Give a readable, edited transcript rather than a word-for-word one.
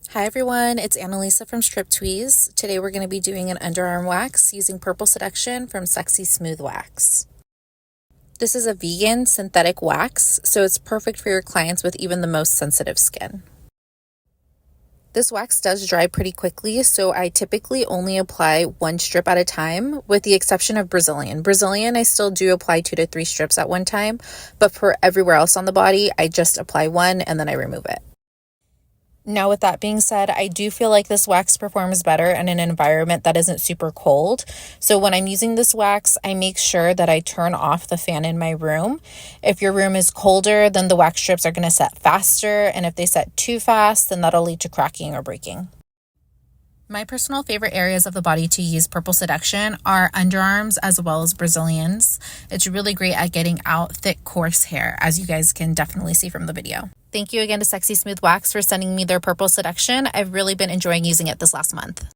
Hi everyone, it's Analisa from Tweeze. Today we're going to be doing an underarm wax using Purple Seduction from Sexy Smooth Wax. This is a vegan synthetic wax, so it's perfect for your clients with even the most sensitive skin. This wax does dry pretty quickly, so I typically only apply one strip at a time, with the exception of Brazilian. Brazilian, I still do apply 2 to 3 strips at one time, but for everywhere else on the body, I just apply one and then I remove it. Now, with that being said, I do feel like this wax performs better in an environment that isn't super cold. So when I'm using this wax, I make sure that I turn off the fan in my room. If your room is colder, then the wax strips are going to set faster. And if they set too fast, then that'll lead to cracking or breaking. My personal favorite areas of the body to use Purple Seduction are underarms as well as Brazilians. It's really great at getting out thick, coarse hair, as you guys can definitely see from the video. Thank you again to Sexy Smooth Wax for sending me their Purple Seduction. I've really been enjoying using it this last month.